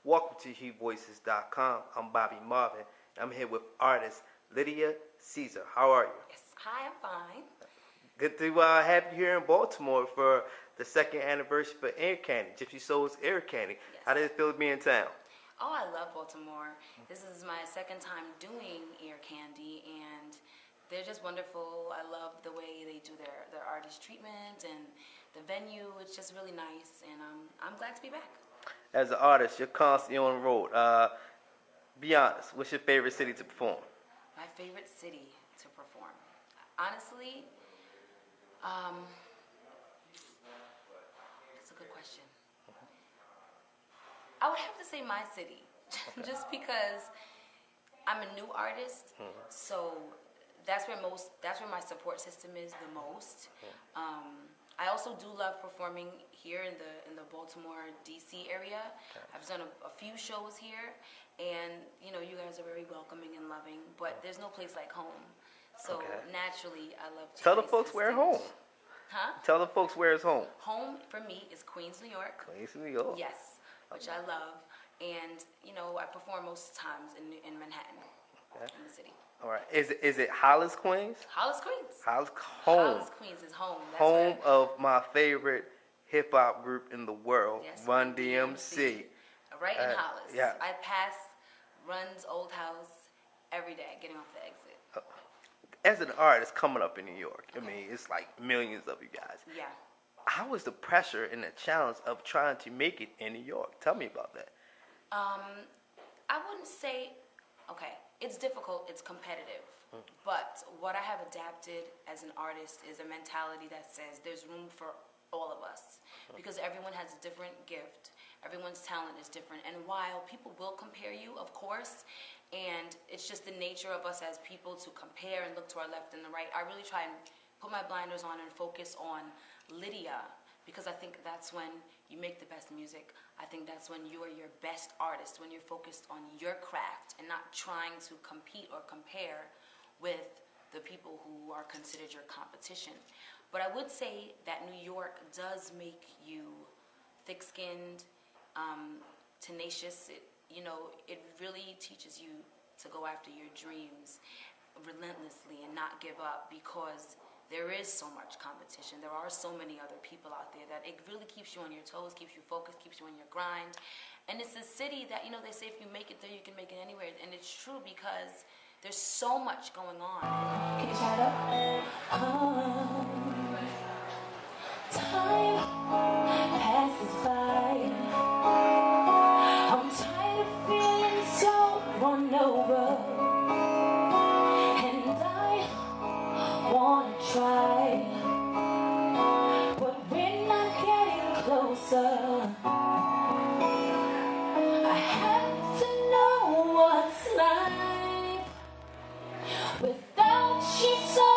Welcome to huevoicesdotcom. I'm Bobby Marvin. I'm here with artist Lydia Caesar. How are you? Yes, hi, I'm fine. Good to have you here in Baltimore for the second anniversary for Air Candy, Gypsy Soul's Air Candy. Yes. How did it feel to be in town? Oh, I love Baltimore. This is my second time doing Air Candy, and they're just wonderful. I love the way they do their artist treatment, and the venue. It's just really nice, and I'm glad to be back. As an artist, you're constantly on the road. Be honest, what's your favorite city to perform? My favorite city to perform? Honestly, that's a good question. I would have to say my city, just because I'm a new artist, so that's where my support system is the most. I also do love performing here in the Baltimore, D.C. area. I've done a few shows here, and you know, you guys are very welcoming and loving, but there's no place like home. So naturally, I love to tell the folks where home. Huh? Tell the folks where is home. Home for me is Queens, New York. Queens, New York. Yes, which I love, and you know, I perform most times in Manhattan, in the city. All right. Is it Hollis, Queens? Hollis, Queens. Hollis, home. Hollis, Queens is home. That's home of my favorite hip hop group in the world, yes, Run DMC. Right in Hollis. Yeah. I pass Run's old house every day, getting off the exit. As an artist coming up in New York, I mean, it's like millions of you guys. Yeah. How was the pressure and the challenge of trying to make it in New York? Tell me about that. I wouldn't say, it's difficult, it's competitive, but what I have adapted as an artist is a mentality that says there's room for all of us, because everyone has a different gift, everyone's talent is different, and while people will compare you, of course, and it's just the nature of us as people to compare and look to our left and the right, I really try and put my blinders on and focus on Lydia, because I think that's when you make the best music. I think that's when you are your best artist, when you're focused on your craft and not trying to compete or compare with the people who are considered your competition. But I would say that New York does make you thick-skinned, tenacious. It really teaches you to go after your dreams relentlessly and not give up, because there is so much competition. There are so many other people out there that it really keeps you on your toes, keeps you focused, keeps you on your grind. And it's a city that, they say if you make it there, you can make it anywhere. And it's true, because there's so much going on. Can you shout up? Time passes by. I'm tired of feeling so run over. Try, but we're not getting closer. I have to know what's life without you, so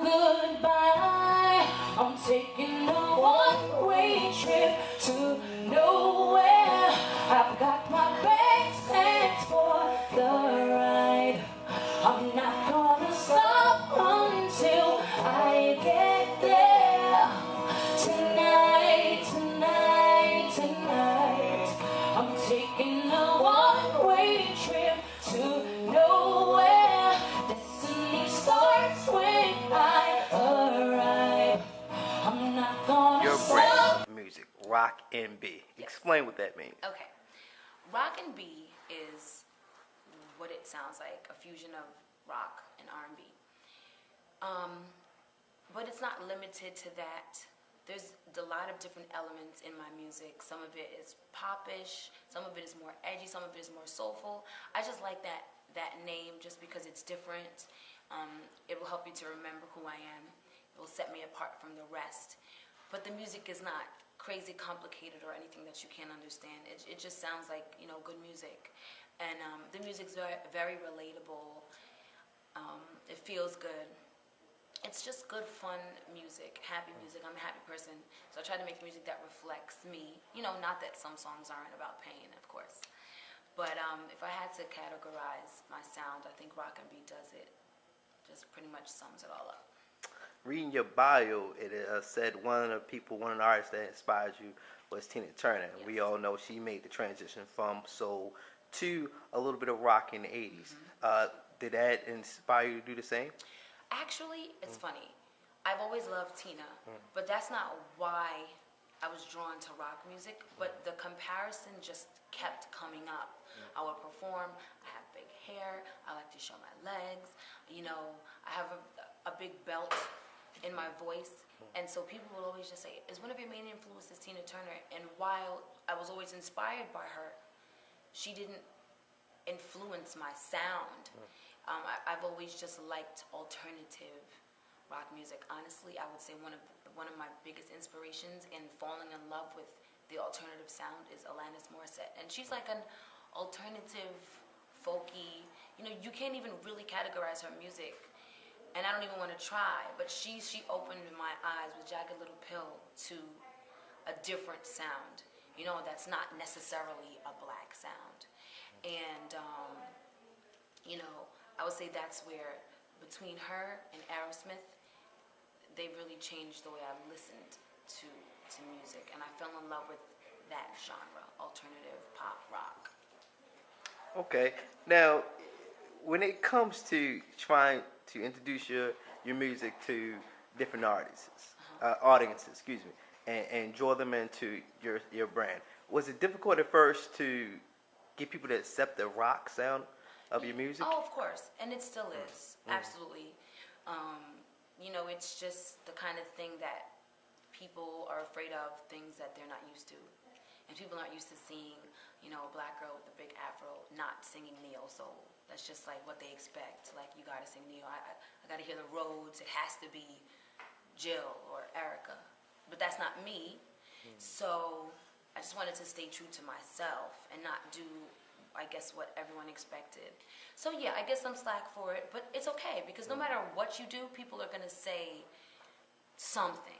goodbye. I'm taking a one-way trip to nowhere. I've got my bags packed for the ride. I'm not gonna stop until I get there. Tonight, tonight, tonight, I'm taking a one-way trip to nowhere. Destiny starts when I arrive. I'm not gonna Your stop. brand music, rock and B. Yes. Explain what that means. Okay. Rock and B is what it sounds like, a fusion of rock and R&B. But it's not limited to that. There's a lot of different elements in my music. Some of it is popish, some of it is more edgy, some of it is more soulful. I just like that name just because it's different. It will help you to remember who I am. It will set me apart from the rest. But the music is not crazy complicated or anything that you can't understand. It just sounds like, good music. And the music's very, very relatable. It feels good. It's just good, fun music, happy music. I'm a happy person, so I try to make music that reflects me. Not that some songs aren't about pain, of course. But if I had to categorize my sound, I think rock and B does it. Just pretty much sums it all up. reading your bio, it said one of the artists that inspired you was Tina Turner. And we all know she made the transition from soul to a little bit of rock in the 80s. Did that inspire you to do the same? Actually, it's funny. I've always loved Tina, but that's not why I was drawn to rock music. But the comparison just kept coming up. I would perform. I have big hair. I like to show my legs. You know, I have a big belt in my voice. And so people would always just say, is one of your main influences Tina Turner? And while I was always inspired by her, she didn't influence my sound. I've always just liked alternative rock music. Honestly, I would say one of my biggest inspirations in falling in love with the alternative sound is Alanis Morissette. And she's like an alternative, folky, you know, you can't even really categorize her music. And I don't even want to try, but she opened my eyes with Jagged Little Pill to a different sound, you know, that's not necessarily a black sound. And, you know, I would say that's where, between her and Aerosmith, they really changed the way I listened to music. And I fell in love with that genre, alternative pop rock. Okay. Now, when it comes to trying to introduce your music to different audiences, excuse me, and draw them into your brand, was it difficult at first to get people to accept the rock sound of your music? Oh, of course, and it still is, absolutely. You know, it's just the kind of thing that people are afraid of, things that they're not used to. And people aren't used to seeing, you know, a black girl with a big afro not singing neo soul. That's just like what they expect. Like, you gotta sing neo. I gotta hear the Rhodes. It has to be Jill or Erica. But that's not me. So I just wanted to stay true to myself and not do, I guess, what everyone expected. So yeah, I get some slack for it, but it's okay, because no matter what you do, people are gonna say something.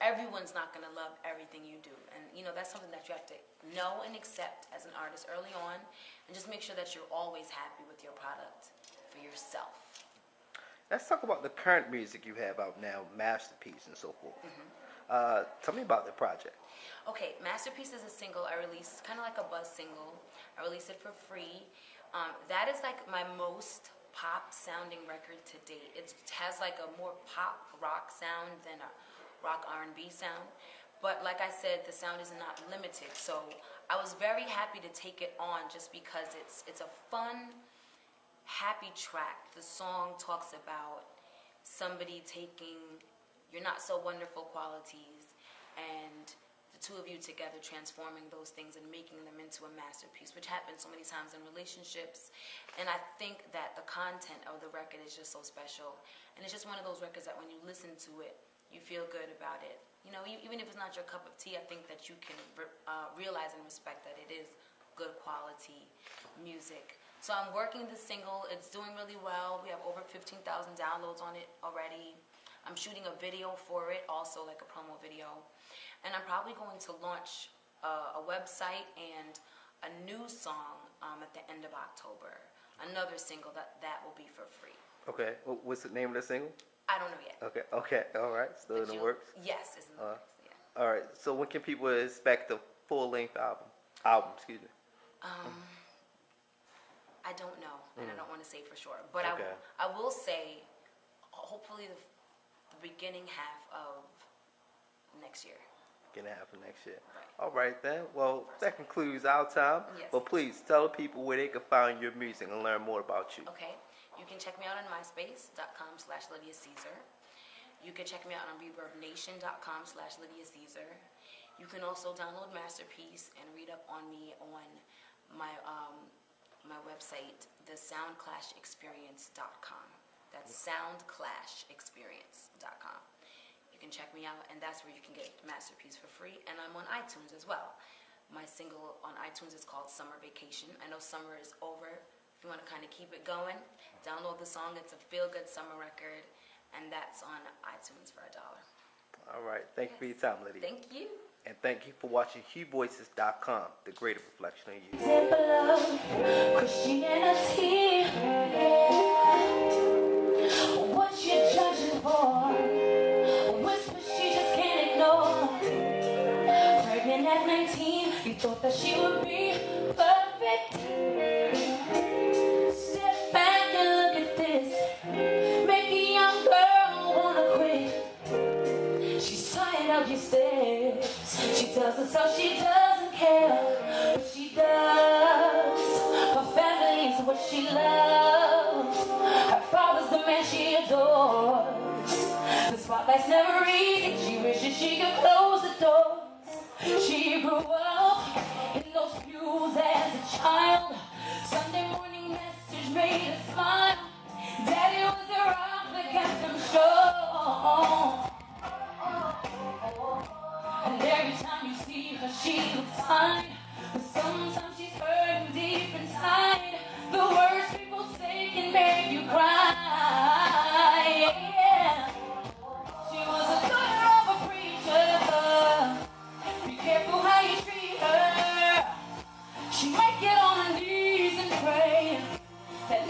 Everyone's not gonna love everything you do. And you know, that's something that you have to know and accept as an artist early on, and just make sure that you're always happy with your product for yourself. Let's talk about the current music you have out now, Masterpiece and so forth. Tell me about the project. Okay, Masterpiece is a single I released, kind of like a buzz single. I released it for free. That is like my most pop sounding record to date. It has like a more pop rock sound than a rock R&B sound. But like I said, the sound is not limited. So I was very happy to take it on just because it's a fun, happy track. The song talks about somebody taking your not so wonderful qualities and the two of you together transforming those things and making them into a masterpiece, which happens so many times in relationships. And I think that the content of the record is just so special. And it's just one of those records that when you listen to it, you feel good about it. You know, even if it's not your cup of tea, I think that you can realize and respect that it is good quality music. So I'm working the single. It's doing really well. We have over 15,000 downloads on it already. I'm shooting a video for it, also like a promo video. And I'm probably going to launch a website and a new song at the end of October. Another single that will be for free. Okay. What's the name of the single? I don't know yet. Okay. All right. Still in the works? Yes, it's in the works. Yeah. All right. So when can people expect the full-length album? Excuse me. I don't know, and I don't want to say for sure. But I will say, hopefully the beginning half of next year. Beginning half of next year. Right. All right then. Well, that concludes our time. Yes. But please tell people where they can find your music and learn more about you. Okay. You can check me out on MySpace.com/Lydia Caesar. You can check me out on ReverbNation.com/Lydia Caesar. You can also download Masterpiece and read up on me on my my website, theSoundClashExperience.com. That's SoundClashExperience.com. You can check me out, and that's where you can get Masterpiece for free. And I'm on iTunes as well. My single on iTunes is called Summer Vacation. I know summer is over. If you want to kind of keep it going, download the song. It's a feel-good summer record, and that's on iTunes for $1. All right. Thank you for your time, Lydia. Thank you. And thank you for watching huevoicesdotcom, the greater reflection of you. Christianity. What you're judging for. A whisper she just can't ignore. Pregnant at 19, you thought that she would be perfect. Step back and look at this. Make a young girl wanna quit. She's tired of your stares. She tells herself she doesn't care, but she does. Her family is what she loves. Her father's the man she adores. The spotlight's never easy. She wishes she could close the doors. She grew up in those pews as a child. Sunday morning message made her smile. Daddy was the rock that kept them strong. And every time you see her, she looks fine. But sometimes she's hurting deep inside. The words people say can make you cry. Yeah. She was a daughter of a preacher. Be careful how you treat her. She might get on her knees and pray that